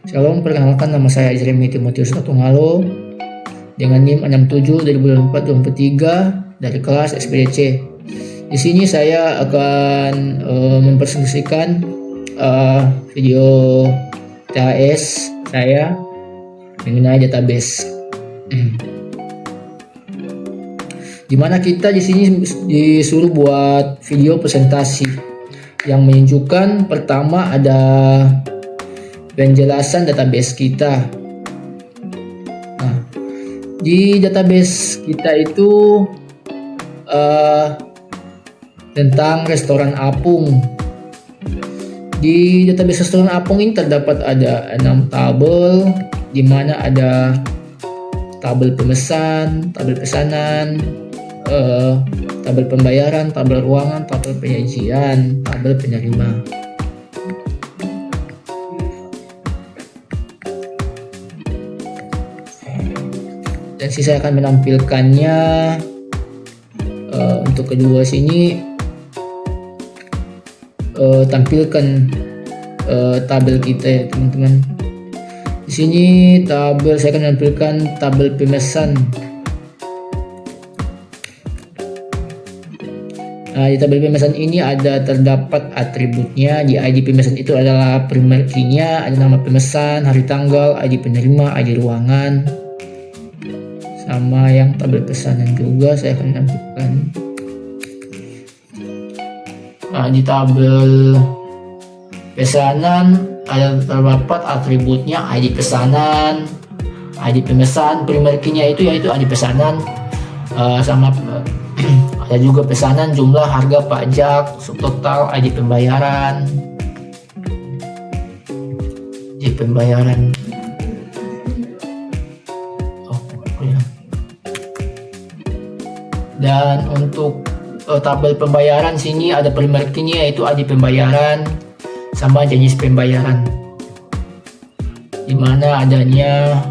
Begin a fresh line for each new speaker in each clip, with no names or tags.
Shalom, perkenalkan nama saya Jeremy Timotius Ratungalo dengan NIM 67 2024-2023 dari kelas SPDC. Di sini saya akan mempresentasikan video THS saya mengenai database. Dimana kita di sini disuruh buat video presentasi yang menunjukkan pertama ada penjelasan database kita. Nah, di database kita itu tentang restoran apung. Di database restoran apung ini terdapat ada 6 tabel, di mana ada tabel pemesan, tabel pesanan, tabel pembayaran, tabel ruangan, tabel penyajian, tabel penerima. Dan saya akan menampilkannya untuk kedua sini, tampilkan tabel kita ya teman-teman. Di sini tabel saya akan menampilkan tabel pemesan. Nah, di tabel pemesan ini terdapat atributnya. Di ID pemesan itu adalah primer key-nya, ada nama pemesan, hari tanggal, ID penerima, ID ruangan. Sama yang tabel pesanan juga saya akan tampilkan. Nah, di tabel pesanan terdapat atributnya ID pesanan, ID pemesan, primer key-nya itu yaitu ID pesanan, sama ada juga pesanan, jumlah, harga, pajak, subtotal, ID pembayaran, Dan untuk tabel pembayaran sini ada primer key-nya yaitu ID pembayaran sama jenis pembayaran, dimana adanya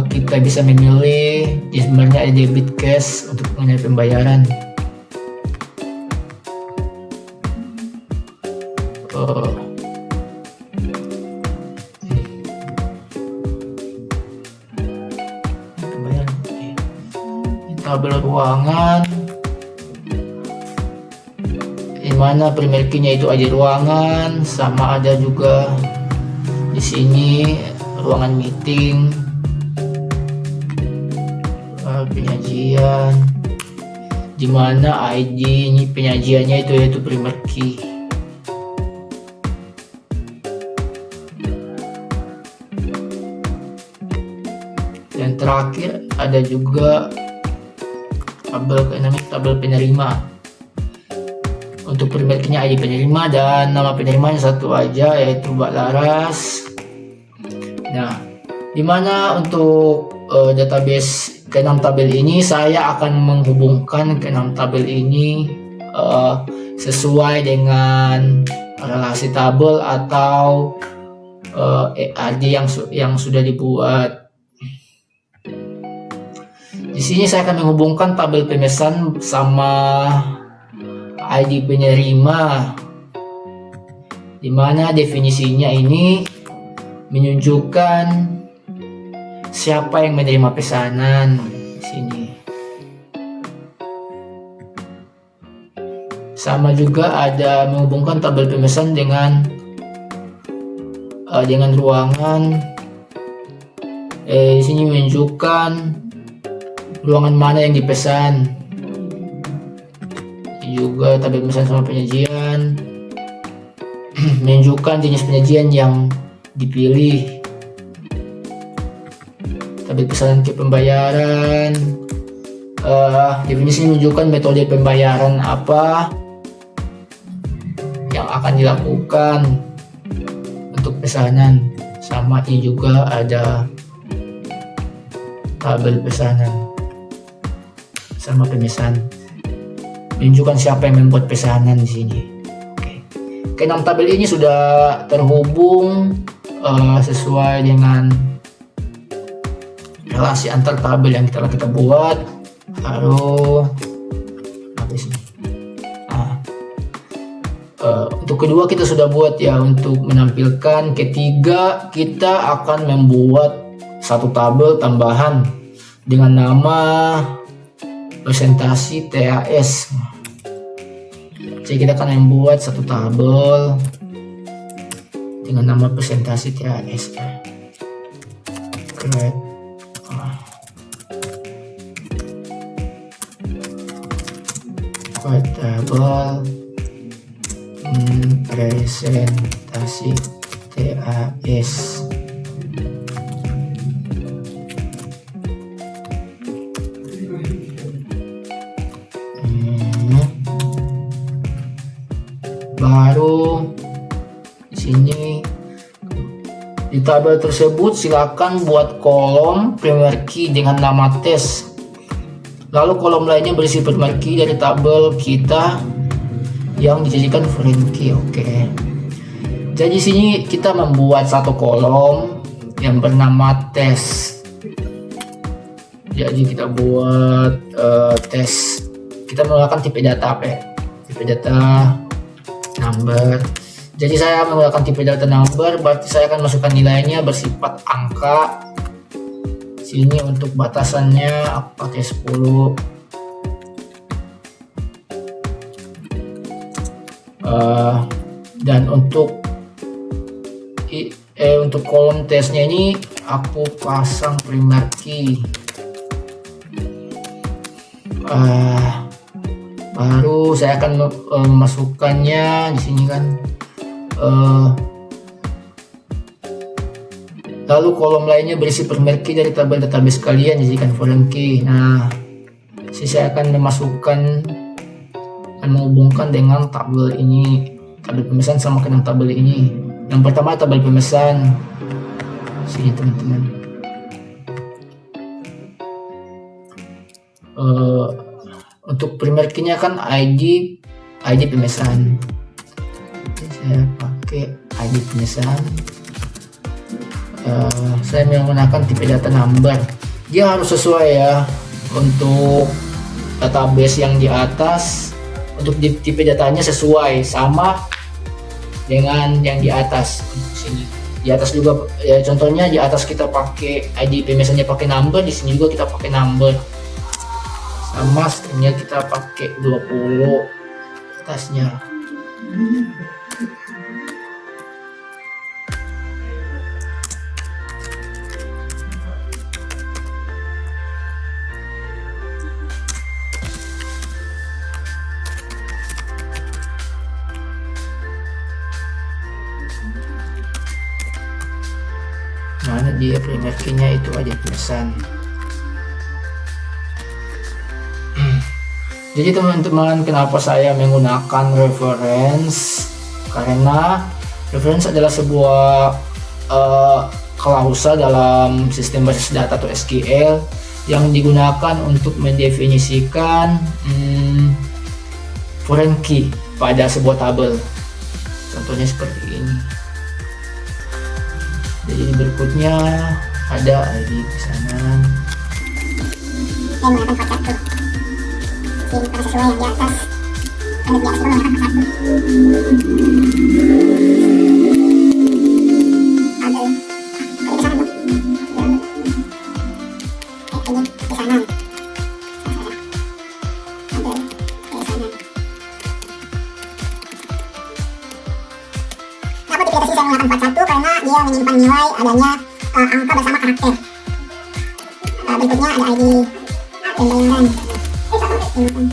kita bisa memilih sebenarnya ada debit cash untuk mengenai pembayaran. Tabel ruangan, dimana primer key-nya itu ID ruangan, sama ada juga di sini ruangan meeting, penyajian, dimana ID ini penyajiannya itu yaitu primer key. Dan terakhir ada juga tabel penerima. Untuk primer key-nya ID penerima dan nama penerimanya satu aja yaitu Mbak Laras. Nah, dimana untuk database ke-6 tabel ini saya akan menghubungkan ke-6 tabel ini sesuai dengan relasi tabel atau ERD yang sudah dibuat. Di sini saya akan menghubungkan tabel pemesan sama ID penerima, di mana definisinya ini menunjukkan siapa yang menerima pesanan di sini. Sama juga ada menghubungkan tabel pemesan dengan ruangan. Di sini menunjukkan ruangan mana yang dipesan. Juga tabel pemesan sama penyajian menunjukkan jenis penyajian yang dipilih. Tabel pesanan ke pembayaran, definisi menunjukkan metode pembayaran apa yang akan dilakukan untuk pesanan. Sama ini juga ada tabel pesanan sama pemesan, menunjukkan siapa yang membuat pesanan di sini. Oke. Ke-6 tabel ini sudah terhubung sesuai dengan relasi antar tabel yang kita buat. Lalu habis Untuk kedua kita sudah buat ya. Untuk menampilkan ketiga kita akan membuat satu tabel tambahan dengan nama presentasi TAS. Jadi kita akan membuat satu tabel dengan nama presentasi TAS. Create tabel presentasi TAS. Baru di sini di tabel tersebut silakan buat kolom primary key dengan nama tes. Lalu kolom lainnya berisi primary key dari tabel kita yang dijadikan foreign key. Oke. Jadi di sini kita membuat satu kolom yang bernama tes. Jadi kita buat tes. Kita menggunakan tipe data apa ya? Tipe data number. Jadi saya menggunakan tipe data number, berarti saya akan masukkan nilainya bersifat angka. Sini untuk batasannya aku pakai 10. Dan untuk kolom tesnya ini aku pasang primary key. Baru saya akan memasukkannya di sini kan. Lalu kolom lainnya berisi primary key dari tabel database kalian jadikan foreign key. Nah, saya akan memasukkan dan menghubungkan dengan tabel ini, tabel pemesan sama dengan tabel ini. Yang pertama tabel pemesan, sini teman-teman. Untuk primary key-nya kan ID pemesan. Saya pakai ID pemesan. Saya menggunakan tipe data number. Dia harus sesuai ya untuk database yang di atas. Untuk tipe datanya sesuai sama dengan yang di atas. Sini di atas juga ya, contohnya di atas kita pakai ID pemesannya pakai number, di sini juga kita pakai number. Sama stringnya kita pakai 20 atasnya. Mana dia primary key-nya itu aja pemesan. Jadi teman-teman, kenapa saya menggunakan reference? Karena reference adalah sebuah klausa dalam sistem basis data atau SQL yang digunakan untuk mendefinisikan foreign key pada sebuah tabel. Contohnya seperti ini. Jadi berikutnya ada ID pesanan.
Yang menggunakan kode satu. Jadi pada sesuai yang di atas. Yang di atas itu menggunakan kode satu. Ada pesanan dong. Ini pesanan. Kenapa tipe data saya menggunakan 41? Karena dia menyimpan nilai adanya angka bersama karakter. Berikutnya ada ID pembayaran. 41.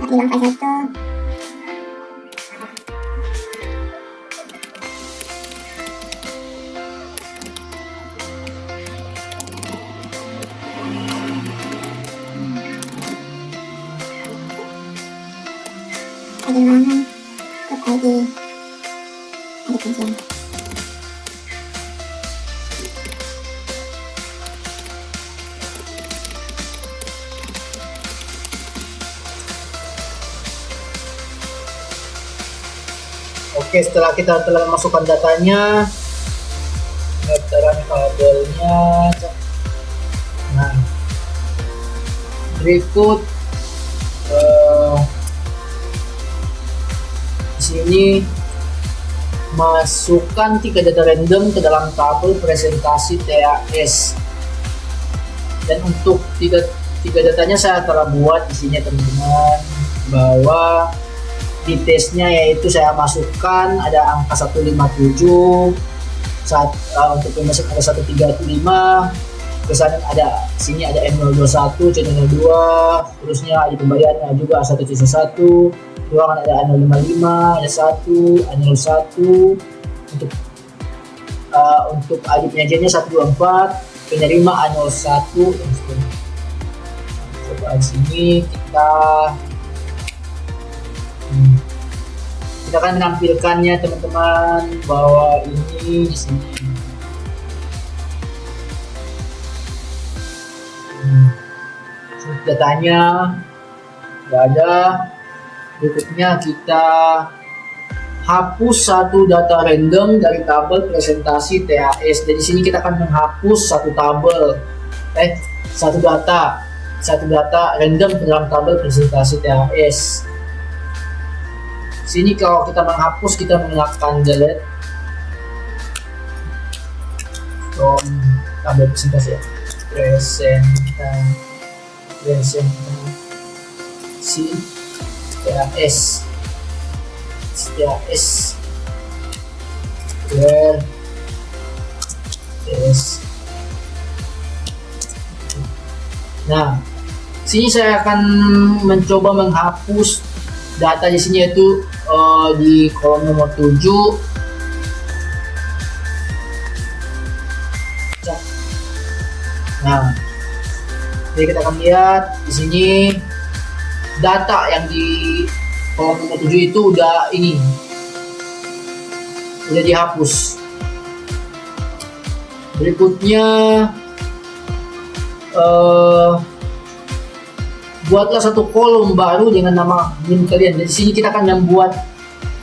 Di bawah 41. ID ruangan, kode ID kuncian.
Oke, setelah kita telah masukkan datanya, pendaftaran kabelnya. Nah, berikut di sini masukkan 3 data random ke dalam tabel presentasi TAS. Dan untuk tiga datanya saya telah buat di sini teman-teman, bahwa di tesnya yaitu saya masukkan ada angka 157, untuk pemasuk ada 135, kesan ada sini ada M021, C02, terusnya di pembayaran juga A1C1, ruangan ada A055, ada 1, A01, untuk ID penyajiannya 124, penerima A01, dan seterusnya. Coba di sini kita akan menampilkannya teman-teman, bahwa ini di sini datanya nggak ada. Berikutnya kita hapus satu data random dari tabel presentasi TAS. Jadi sini kita akan menghapus satu data random ke dalam tabel presentasi TAS. Sini kalau kita menghapus, kita menggunakan delete from tabel presentasi ya. Presentasi TAS. Where TAS. Nah, sini saya akan mencoba menghapus data di sini, yaitu di kolom nomor 7. Nah, jadi kita akan lihat di sini data yang di kolom nomor 7 itu udah dihapus. Berikutnya buatlah satu kolom baru dengan nama NIM kalian. Di sini kita akan membuat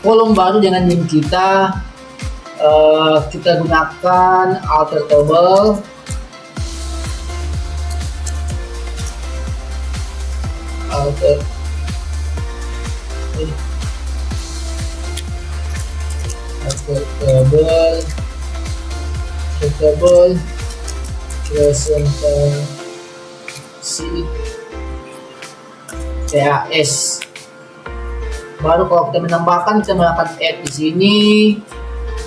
kolom baru dengan NIM kita. Kita gunakan alter table. Table presentasi TAS. Baru kalau kita menambahkan, kita menggunakan add di sini.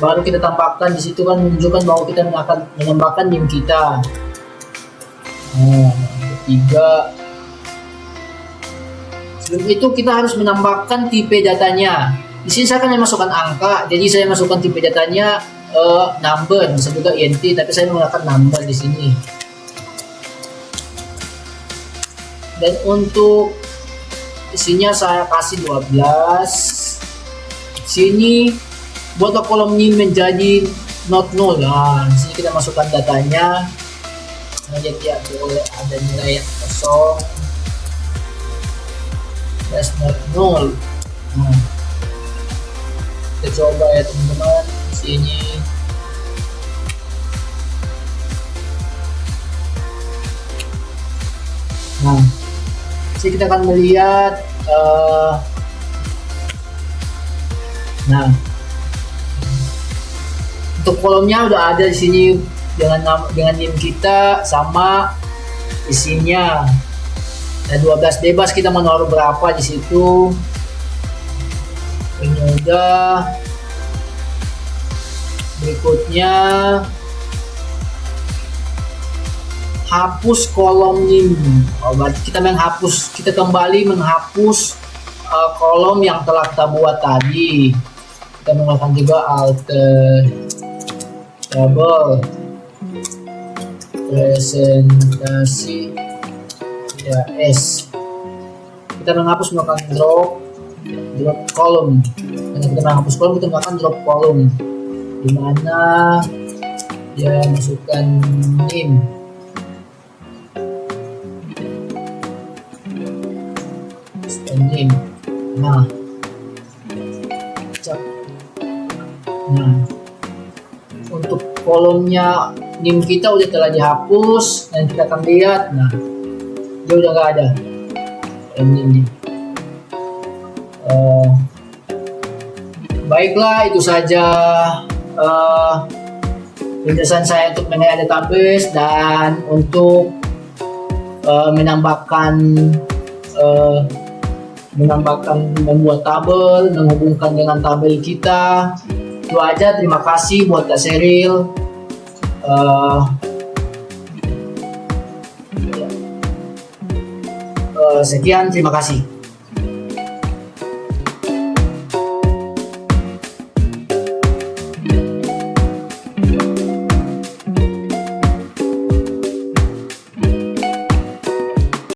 Baru kita tambahkan di situ, kan menunjukkan bahwa kita akan menambahkan NIM kita. Nah, ketiga. Sebelum itu kita harus menambahkan tipe datanya. Di sini saya akan memasukkan angka, jadi saya masukkan tipe datanya number, bisa juga int, tapi saya menggunakan number di sini. Dan untuk isinya saya kasih 12. Sini buatlah kolom NIM menjadi not null. Nah, di sini kita masukkan datanya. Nah, jadi boleh ada nilai yang kosong. That's not null. Nah, kita coba ya teman-teman di sini. Nah, jadi kita akan melihat nah, untuk kolomnya udah ada di sini dengan NIM kita sama isinya. Nah, 12 bebas, kita mau naruh berapa di situ. Ini udah. Berikutnya hapus kolom NIM. Berarti kita kembali menghapus kolom yang telah kita buat tadi. Kita menggunakan juga alter table presentasi TAS. Kita menghapus menggunakan drop kolom. Karena kita menghapus kolom, kita menggunakan drop kolom, dimana dia masukkan NIM. Nah, kolomnya NIM kita udah telah dihapus dan kita akan lihat, nah dia udah nggak ada ini. Baiklah, itu saja penjelasan saya untuk mengenai database dan untuk menambahkan membuat tabel, menghubungkan dengan tabel kita. Itu aja, terima kasih buat Kak Seril. Sekian, terima kasih.